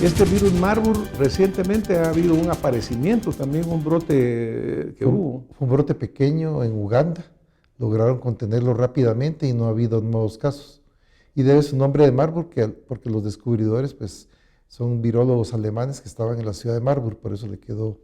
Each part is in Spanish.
Este virus Marburg recientemente ha habido un aparecimiento, también un brote que hubo. Fue un brote pequeño en Uganda, lograron contenerlo rápidamente y no ha habido nuevos casos. Y debe su nombre de Marburg porque los descubridores pues, son virólogos alemanes que estaban en la ciudad de Marburg, por eso le quedó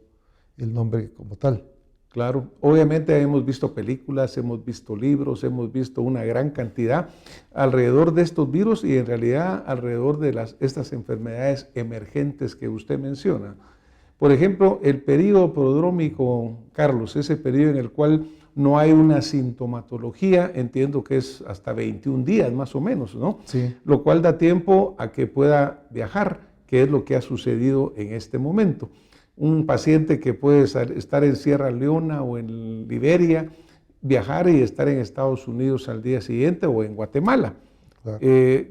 el nombre como tal. Claro, obviamente hemos visto películas, hemos visto libros, hemos visto una gran cantidad alrededor de estos virus y en realidad alrededor de estas enfermedades emergentes que usted menciona. Por ejemplo, el periodo prodrómico, Carlos, ese periodo en el cual no hay una sintomatología, entiendo que es hasta 21 días más o menos, ¿no? Sí. Lo cual da tiempo a que pueda viajar, que es lo que ha sucedido en este momento. Un paciente que puede estar en Sierra Leona o en Liberia, viajar y estar en Estados Unidos al día siguiente o en Guatemala. Claro.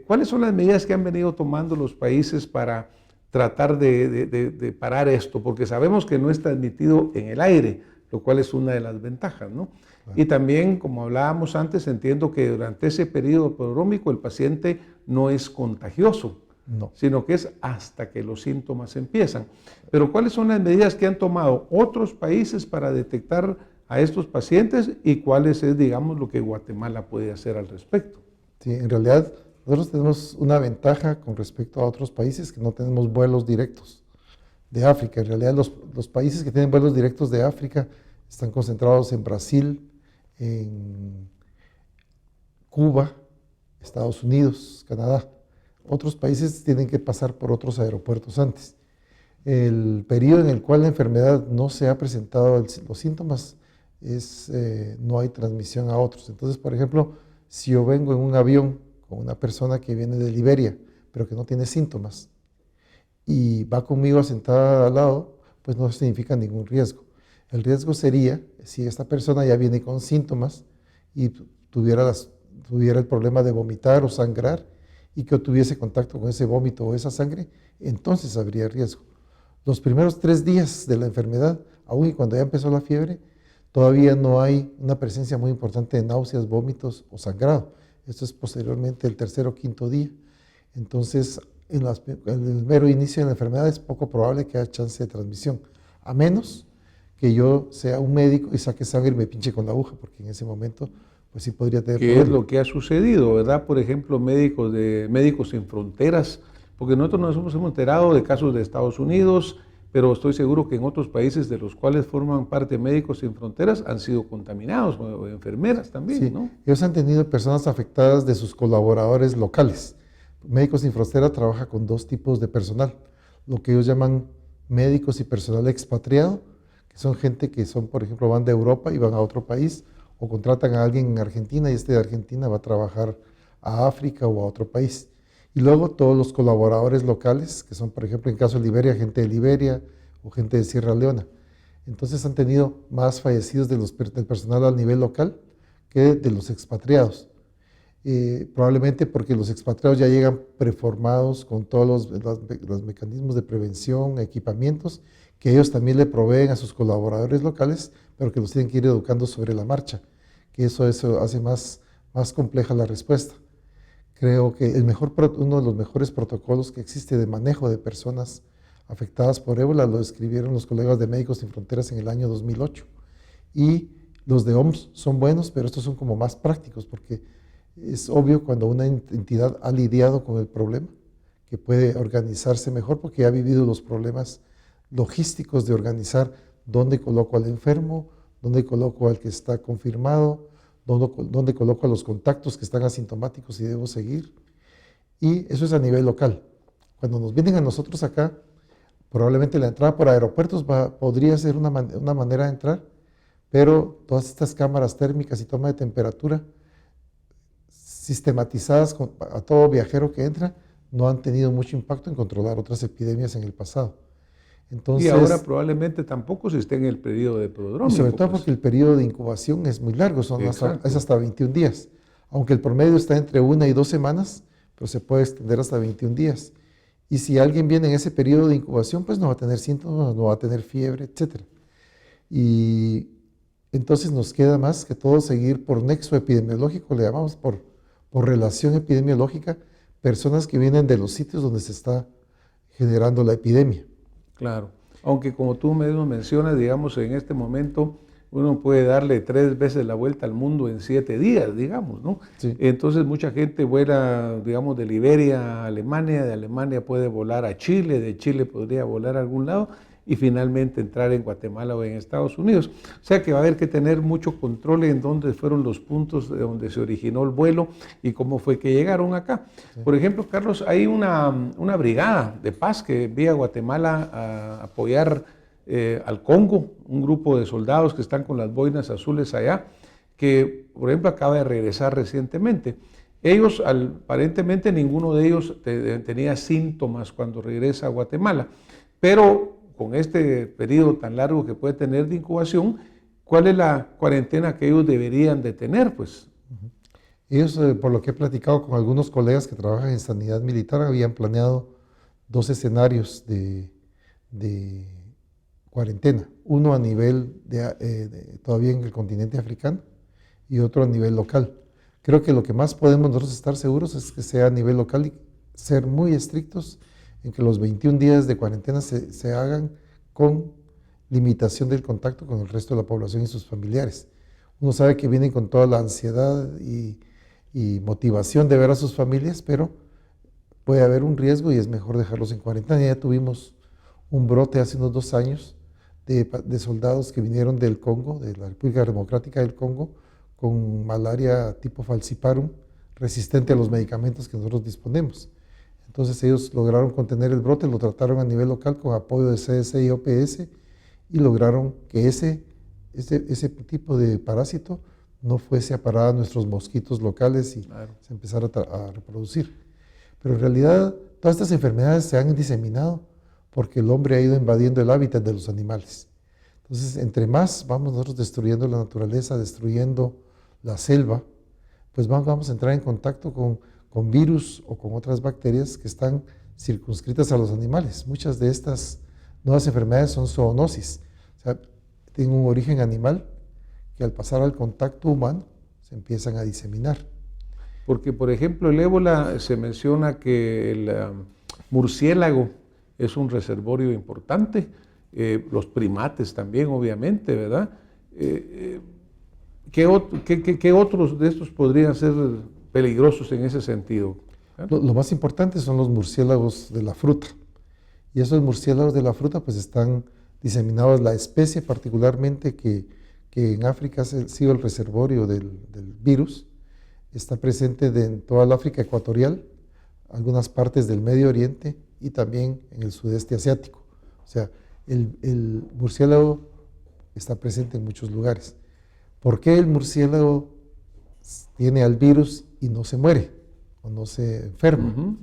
¿Cuáles son las medidas que han venido tomando los países para tratar de parar esto? Porque sabemos que no es transmitido en el aire, lo cual es una de las ventajas, ¿no? Claro. Y también, como hablábamos antes, entiendo que durante ese periodo prodrómico el paciente no es contagioso. No. Sino que es hasta que los síntomas empiezan. Pero ¿cuáles son las medidas que han tomado otros países para detectar a estos pacientes y cuáles es, digamos, lo que Guatemala puede hacer al respecto? Sí, en realidad nosotros tenemos una ventaja con respecto a otros países que no tenemos vuelos directos de África. En realidad los países que tienen vuelos directos de África están concentrados en Brasil, en Cuba, Estados Unidos, Canadá. Otros países tienen que pasar por otros aeropuertos antes. El periodo en el cual la enfermedad no se ha presentado los síntomas no hay transmisión a otros. Entonces, por ejemplo, si yo vengo en un avión con una persona que viene de Liberia, pero que no tiene síntomas, y va conmigo sentada al lado, pues no significa ningún riesgo. El riesgo sería si esta persona ya viene con síntomas y tuviera el problema de vomitar o sangrar, y que tuviese contacto con ese vómito o esa sangre, entonces habría riesgo. Los primeros 3 días de la enfermedad, aun y cuando ya empezó la fiebre, todavía no hay una presencia muy importante de náuseas, vómitos o sangrado. Esto es posteriormente el 3.º o 5.º día. Entonces, en el mero inicio de la enfermedad es poco probable que haya chance de transmisión, a menos que yo sea un médico y saque sangre y me pinche con la aguja, porque en ese momento pues sí podría tener ¿Qué es lo que ha sucedido, verdad? Por ejemplo, Médicos Sin Fronteras, porque nosotros nos hemos enterado de casos de Estados Unidos, pero estoy seguro que en otros países de los cuales forman parte Médicos Sin Fronteras han sido contaminados, o enfermeras también, sí, ¿no? Ellos han tenido personas afectadas de sus colaboradores locales. Médicos Sin Fronteras trabaja con 2 tipos de personal, lo que ellos llaman médicos y personal expatriado, que son gente que por ejemplo, van de Europa y van a otro país, o contratan a alguien en Argentina y de Argentina va a trabajar a África o a otro país. Y luego todos los colaboradores locales, que son, por ejemplo, en caso de Liberia, gente de Liberia o gente de Sierra Leona. Entonces han tenido más fallecidos del personal a nivel local que de los expatriados. Probablemente porque los expatriados ya llegan preformados con todos los mecanismos de prevención, equipamientos, que ellos también le proveen a sus colaboradores locales, pero que los tienen que ir educando sobre la marcha, que eso hace más compleja la respuesta. Creo que uno de los mejores protocolos que existe de manejo de personas afectadas por ébola lo escribieron los colegas de Médicos Sin Fronteras en el año 2008. Y los de OMS son buenos, pero estos son como más prácticos, porque es obvio cuando una entidad ha lidiado con el problema, que puede organizarse mejor porque ha vivido los problemas logísticos de organizar dónde coloco al enfermo, dónde coloco al que está confirmado, dónde coloco a los contactos que están asintomáticos y debo seguir. Y eso es a nivel local. Cuando nos vienen a nosotros acá, probablemente la entrada por aeropuertos podría ser una manera de entrar, pero todas estas cámaras térmicas y toma de temperatura sistematizadas a todo viajero que entra no han tenido mucho impacto en controlar otras epidemias en el pasado. Entonces, y ahora probablemente tampoco se esté en el periodo de prodrómico. Y sobre todo porque el periodo de incubación es muy largo, es hasta 21 días. Aunque el promedio está entre 1 y 2 semanas, pero se puede extender hasta 21 días. Y si alguien viene en ese periodo de incubación, pues no va a tener síntomas, no va a tener fiebre, etc. Y entonces nos queda más que todo seguir por nexo epidemiológico, le llamamos por relación epidemiológica, personas que vienen de los sitios donde se está generando la epidemia. Claro, aunque como tú mismo mencionas, digamos, en este momento uno puede darle 3 veces la vuelta al mundo en 7 días, digamos, ¿no? Sí. Entonces mucha gente vuela, digamos, de Liberia a Alemania, de Alemania puede volar a Chile, de Chile podría volar a algún lado y finalmente entrar en Guatemala o en Estados Unidos. O sea que va a haber que tener mucho control en dónde fueron los puntos de donde se originó el vuelo y cómo fue que llegaron acá. Sí. Por ejemplo, Carlos, hay una brigada de paz que envía a Guatemala a apoyar al Congo, un grupo de soldados que están con las boinas azules allá, que por ejemplo acaba de regresar recientemente. Ellos, aparentemente ninguno de ellos tenía síntomas cuando regresa a Guatemala, pero con este periodo tan largo que puede tener de incubación, ¿cuál es la cuarentena que ellos deberían de tener? Pues? Ellos, por lo que he platicado con algunos colegas que trabajan en sanidad militar, habían planeado 2 escenarios de cuarentena, uno a nivel todavía en el continente africano y otro a nivel local. Creo que lo que más podemos nosotros estar seguros es que sea a nivel local y ser muy estrictos en que los 21 días de cuarentena se hagan con limitación del contacto con el resto de la población y sus familiares. Uno sabe que vienen con toda la ansiedad y motivación de ver a sus familias, pero puede haber un riesgo y es mejor dejarlos en cuarentena. Ya tuvimos un brote hace unos 2 años de soldados que vinieron del Congo, de la República Democrática del Congo, con malaria tipo falciparum, resistente a los medicamentos que nosotros disponemos. Entonces ellos lograron contener el brote, lo trataron a nivel local con apoyo de CDC y OPS y lograron que ese tipo de parásito no fuese a parar a nuestros mosquitos locales y claro, se empezara a reproducir. Pero en realidad todas estas enfermedades se han diseminado porque el hombre ha ido invadiendo el hábitat de los animales. Entonces, entre más vamos nosotros destruyendo la naturaleza, destruyendo la selva, pues vamos a entrar en contacto con virus o con otras bacterias que están circunscritas a los animales. Muchas de estas nuevas enfermedades son zoonosis, o sea, tienen un origen animal que al pasar al contacto humano se empiezan a diseminar. Porque, por ejemplo, el ébola se menciona que el murciélago es un reservorio importante, los primates también, obviamente, ¿verdad? ¿Qué otros de estos podrían ser peligrosos en ese sentido? Lo más importante son los murciélagos de la fruta. Y esos murciélagos de la fruta pues están diseminados, la especie particularmente que en África ha sido el reservorio del virus, está presente en toda la África ecuatorial, algunas partes del Medio Oriente y también en el sudeste asiático. O sea, el murciélago está presente en muchos lugares. ¿Por qué el murciélago tiene al virus y no se muere o no se enferma?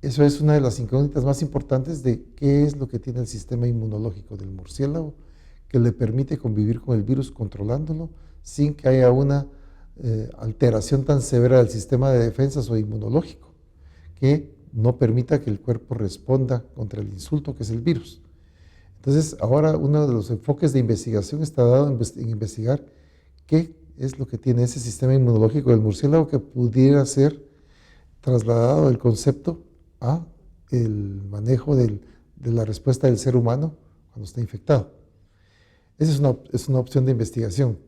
Eso es una de las incógnitas más importantes de qué es lo que tiene el sistema inmunológico del murciélago que le permite convivir con el virus controlándolo sin que haya una alteración tan severa del sistema de defensas o inmunológico que no permita que el cuerpo responda contra el insulto que es el virus. Entonces, ahora uno de los enfoques de investigación está dado en investigar qué es lo que tiene ese sistema inmunológico del murciélago que pudiera ser trasladado el concepto a el manejo de la respuesta del ser humano cuando está infectado. Esa es una opción de investigación.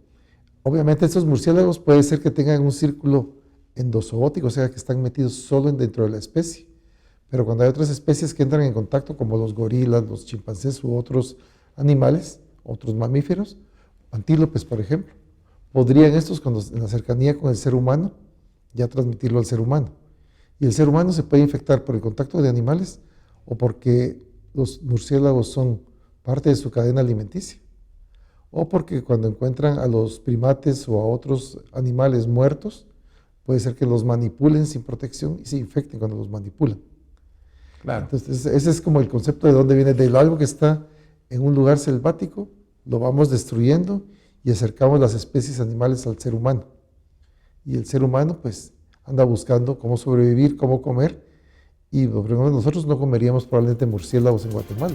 Obviamente estos murciélagos puede ser que tengan un círculo endozoótico, o sea que están metidos solo dentro de la especie, pero cuando hay otras especies que entran en contacto como los gorilas, los chimpancés u otros animales, otros mamíferos, antílopes por ejemplo, podrían estos en la cercanía con el ser humano ya transmitirlo al ser humano. Y el ser humano se puede infectar por el contacto de animales o porque los murciélagos son parte de su cadena alimenticia, o porque cuando encuentran a los primates o a otros animales muertos, puede ser que los manipulen sin protección y se infecten cuando los manipulan. Claro. Entonces, ese es como el concepto de dónde viene, de algo que está en un lugar selvático, lo vamos destruyendo y acercamos las especies animales al ser humano. Y el ser humano, pues, anda buscando cómo sobrevivir, cómo comer, y nosotros no comeríamos probablemente murciélagos en Guatemala.